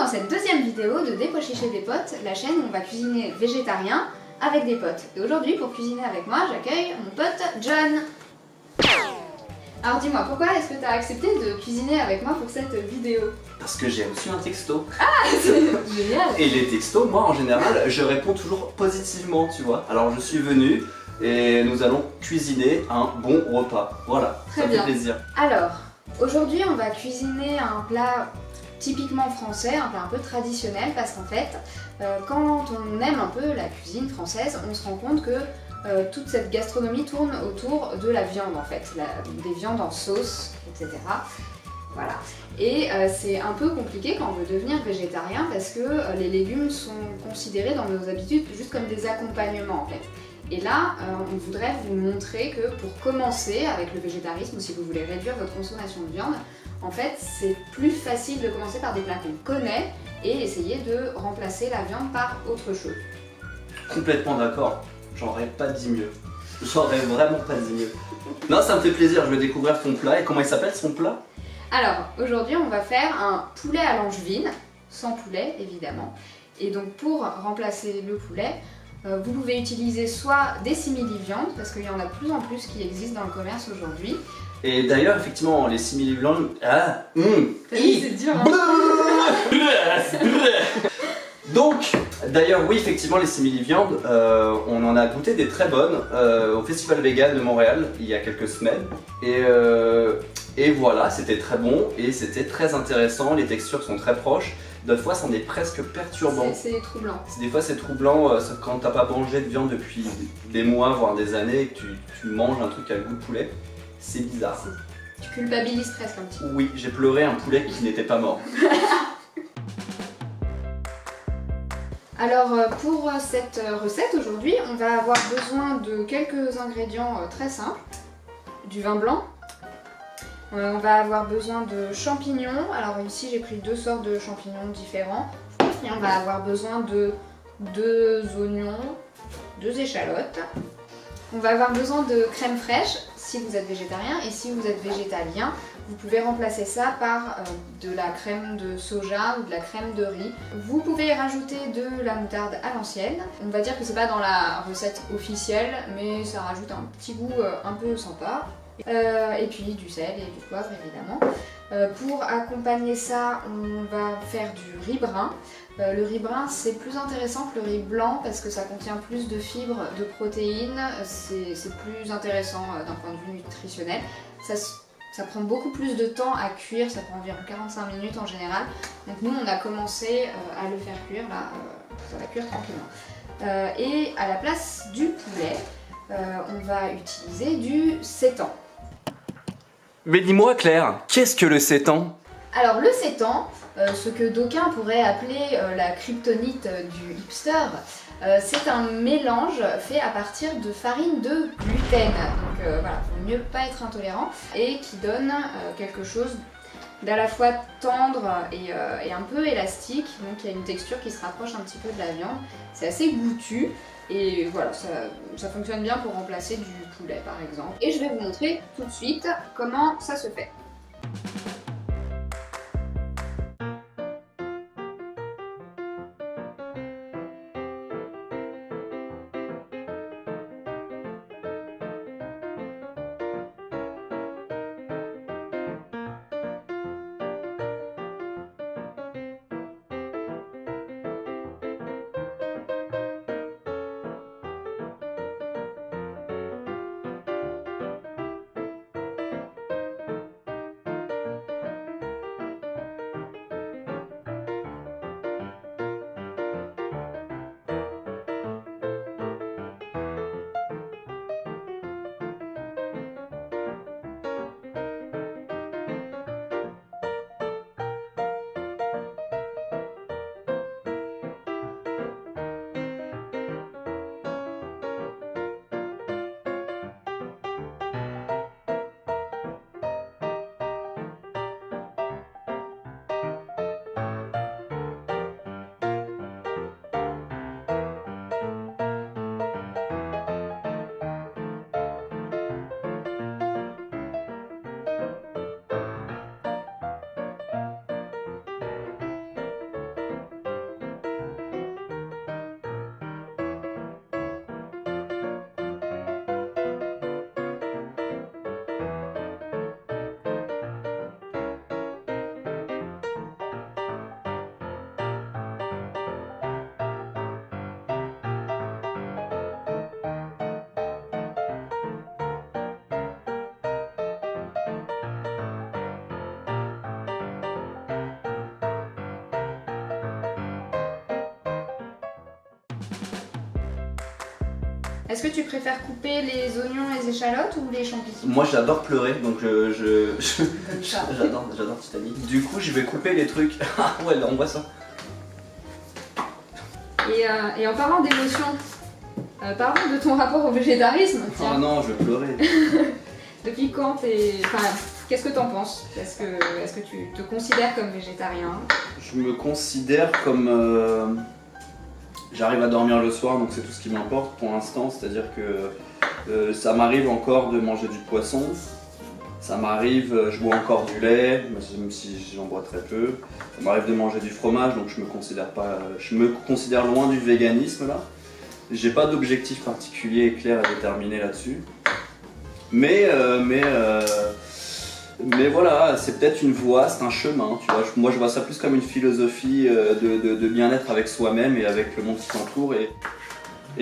dans cette deuxième vidéo de Des pois chiches des potes, la chaîne où on va cuisiner végétarien avec des potes. Et aujourd'hui, pour cuisiner avec moi, j'accueille mon pote John. Alors dis-moi, pourquoi est-ce que tu as accepté de cuisiner avec moi pour cette vidéo? Parce que j'ai reçu un texto. Ah, c'est génial! Et les textos, moi en général, je réponds toujours positivement, tu vois. Alors je suis venu et nous allons cuisiner un bon repas. Voilà, Très ça bien. fait plaisir. Alors, aujourd'hui, on va cuisiner un plat typiquement français, un plat un peu traditionnel, parce qu'en fait, quand on aime un peu la cuisine française, on se rend compte que toute cette gastronomie tourne autour de la viande en fait, des viandes en sauce, etc. Voilà. Et c'est un peu compliqué quand on veut devenir végétarien parce que les légumes sont considérés dans nos habitudes juste comme des accompagnements en fait. Et là, on voudrait vous montrer que pour commencer avec le végétarisme, ou si vous voulez réduire votre consommation de viande, en fait, c'est plus facile de commencer par des plats qu'on connaît et essayer de remplacer la viande par autre chose. Complètement d'accord, j'aurais pas dit mieux. J'aurais vraiment pas dit mieux. Non, ça me fait plaisir, je vais découvrir ton plat. Et comment il s'appelle son plat? Alors, aujourd'hui, on va faire un poulet à l'angevine, sans poulet évidemment. Et donc, pour remplacer le poulet, vous pouvez utiliser soit des simili-viandes, parce qu'il y en a de plus en plus qui existent dans le commerce aujourd'hui. Et d'ailleurs, effectivement, les simili-viandes... C'est dur, hein? Donc, d'ailleurs, oui, effectivement, les simili-viandes, on en a goûté des très bonnes au Festival Vegan de Montréal il y a quelques semaines. Et voilà, c'était très bon et c'était très intéressant, les textures sont très proches. Des fois, c'en est presque perturbant. C'est troublant. Des fois, c'est troublant quand t'as pas mangé de viande depuis des mois, voire des années, et que tu manges un truc à goût de poulet. C'est bizarre. Tu culpabilises presque un petit peu. Oui, j'ai pleuré un poulet qui n'était pas mort. Alors pour cette recette aujourd'hui, on va avoir besoin de quelques ingrédients très simples. Du vin blanc. On va avoir besoin de champignons. Alors ici j'ai pris deux sortes de champignons différents. Et on va avoir besoin de 2 oignons, 2 échalotes. On va avoir besoin de crème fraîche si vous êtes végétarien, et si vous êtes végétalien, vous pouvez remplacer ça par de la crème de soja ou de la crème de riz. Vous pouvez rajouter de la moutarde à l'ancienne. On va dire que c'est pas dans la recette officielle, mais ça rajoute un petit goût un peu sympa. Et puis du sel et du poivre évidemment. Pour accompagner ça, on va faire du riz brun. Le riz brun c'est plus intéressant que le riz blanc parce que ça contient plus de fibres, de protéines, c'est plus intéressant d'un point de vue nutritionnel. Ça prend beaucoup plus de temps à cuire, ça prend environ 45 minutes en général. Donc nous on a commencé à le faire cuire, là ça va cuire tranquillement. Et à la place du poulet, on va utiliser du sétan. Mais dis-moi Claire, qu'est-ce que le sétan? Alors le sétan, ce que d'aucuns pourraient appeler la kryptonite du hipster, c'est un mélange fait à partir de farine de gluten. Donc voilà, il vaut mieux pas être intolérant, et qui donne quelque chose d'à la fois tendre et un peu élastique. Donc il y a une texture qui se rapproche un petit peu de la viande. C'est assez goûtu. Et voilà, ça fonctionne bien pour remplacer du poulet par exemple. Et je vais vous montrer tout de suite comment ça se fait. Est-ce que tu préfères couper les oignons, les échalotes ou les champignons? Moi j'adore pleurer, donc Comme ça. j'adore Titanic. Du coup je vais couper les trucs. Ah ouais, là on voit ça. Et en parlant d'émotions, parlons de ton rapport au végétarisme. Tiens. Oh non, je vais pleurer. Depuis quand t'es... Enfin, qu'est-ce que t'en penses? Est-ce que tu te considères comme végétarien? Je me considère comme... J'arrive à dormir le soir, donc c'est tout ce qui m'importe pour l'instant. C'est-à-dire que ça m'arrive encore de manger du poisson. Ça m'arrive, je bois encore du lait, même si j'en bois très peu. Ça m'arrive de manger du fromage, donc je me considère loin du véganisme là. J'ai pas d'objectif particulier et clair à déterminer là-dessus. Mais voilà, c'est peut-être une voie, c'est un chemin, tu vois. Moi je vois ça plus comme une philosophie de bien-être avec soi-même et avec le monde qui t'entoure. Et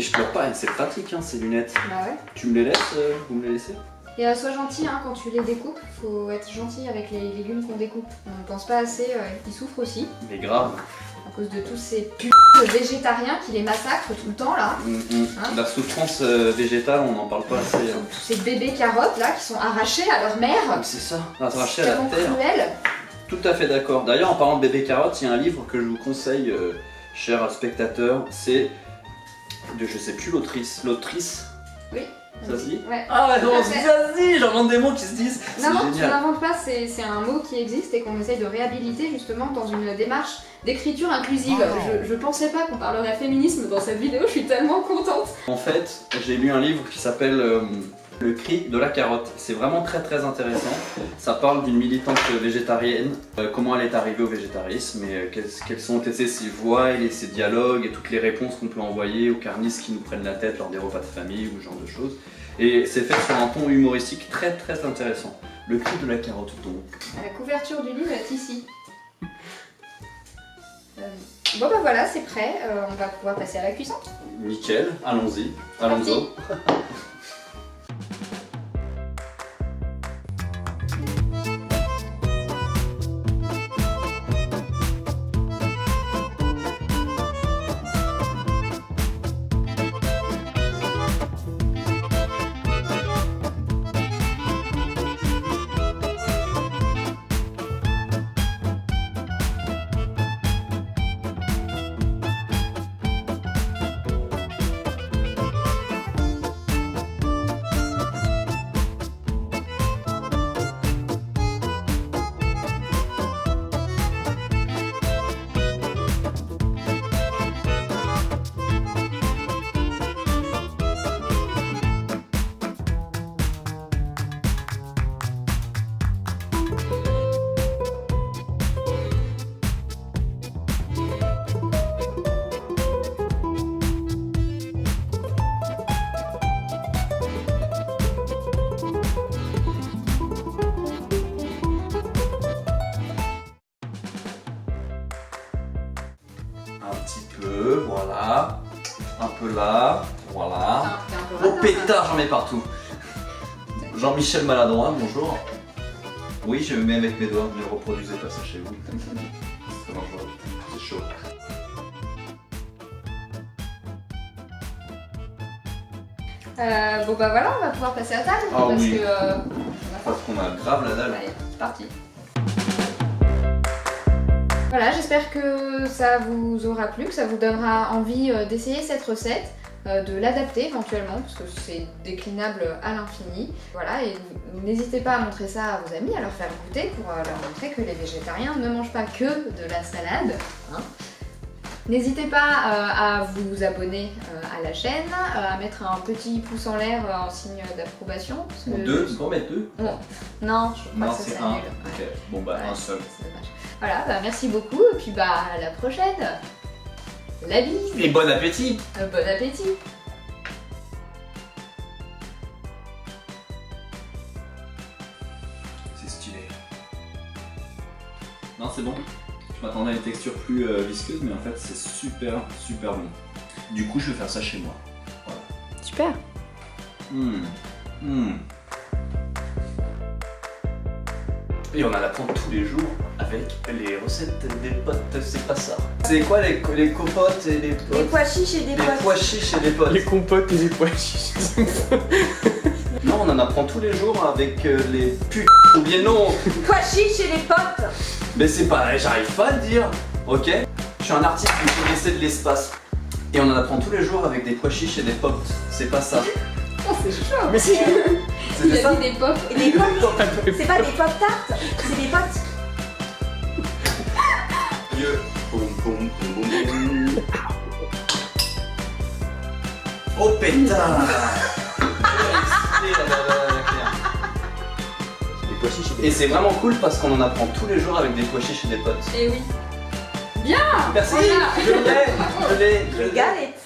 je pleure pas, c'est pratique hein, ces lunettes. Bah ouais. Tu me les laisses, vous me les laissez? Et sois gentil hein, quand tu les découpes, faut être gentil avec les légumes qu'on découpe. On ne pense pas assez, ils souffrent aussi. Mais grave. À cause de tous ces végétariens qui les massacrent tout le temps là. Hein, la souffrance végétale, on n'en parle pas assez. Hein. Tous ces bébés carottes là qui sont arrachés à leur mère. C'est ça, arrachés à la terre. Cruel. Tout à fait d'accord. D'ailleurs, en parlant de bébés carottes, il y a un livre que je vous conseille, chers spectateurs. C'est de, je sais plus l'autrice. L'autrice? Oui. Ça se dit? Ouais. Ah ouais, non, ça se dit, j'invente des mots qui se disent. Non, tu n'inventes pas, c'est un mot qui existe et qu'on essaye de réhabiliter justement dans une démarche d'écriture inclusive. Oh. Je pensais pas qu'on parlerait féminisme dans cette vidéo, je suis tellement contente. En fait, j'ai lu un livre qui s'appelle Le cri de la carotte. C'est vraiment très très intéressant. Ça parle d'une militante végétarienne, comment elle est arrivée au végétarisme et quelles sont été ses voies et ses dialogues et toutes les réponses qu'on peut envoyer aux carnistes qui nous prennent la tête lors des repas de famille ou ce genre de choses. Et c'est fait sur un ton humoristique très très intéressant. Le cri de la carotte donc. La couverture du livre est ici. Bon bah voilà, c'est prêt, on va pouvoir passer à la cuisson. Nickel, allons-y, allons-y. Un petit peu, voilà. Un peu là, voilà. Oh pétard, j'en mets partout. Jean-Michel Maladroit, bonjour. Oui, je mets avec mes doigts, ne reproduisez pas ça chez vous. C'est dangereux, c'est chaud. Bon bah voilà, on va pouvoir passer à table. Ah parce oui. que, Parce qu'on a grave la dalle. Allez, c'est parti. Voilà, j'espère que ça vous aura plu, que ça vous donnera envie d'essayer cette recette, de l'adapter éventuellement, parce que c'est déclinable à l'infini. Voilà, et n'hésitez pas à montrer ça à vos amis, à leur faire goûter pour leur montrer que les végétariens ne mangent pas que de la salade. Hein. N'hésitez pas à vous abonner à la chaîne, à mettre un petit pouce en l'air en signe d'approbation. Deux, tu peux en mettre deux? Non, je crois Non, que ça c'est serait un. nul. Ok, bon bah Ouais, un seul. c'est dommage. Voilà, bah merci beaucoup, et puis bah à la prochaine. La bise. Et bon appétit! Bon appétit. C'est stylé. Non, c'est bon. Je m'attendais à une texture plus visqueuse, mais en fait, c'est super, super bon. Du coup, je vais faire ça chez moi. Voilà. Super. Et on en apprend tous les jours avec les recettes des potes, c'est pas ça. C'est quoi les copotes et les potes? Des pois chiches et des Les pois chiches et les potes. Les compotes et les pois chiches. Non, on en apprend tous les jours avec les putes. Ou bien non. Pois chiches et les potes. Mais c'est pas, j'arrive pas à le dire, ok? Je suis un artiste qui connaissait de l'espace. Et on en apprend tous les jours avec des pois chiches et des potes. C'est pas ça. Oh, c'est chaud. Mais si. Il C'était a ça? dit des pop. Et des potes. C'est pas des pop tartes, c'est des potes. Dieu. Boum, boum, boum, boum, boum. Oh pétard. Les pois chiches et des Et c'est vraiment cool parce qu'on en apprend tous les jours avec des pois chiches et des potes. Et oui. Merci, Voilà. je l'ai. Les galettes.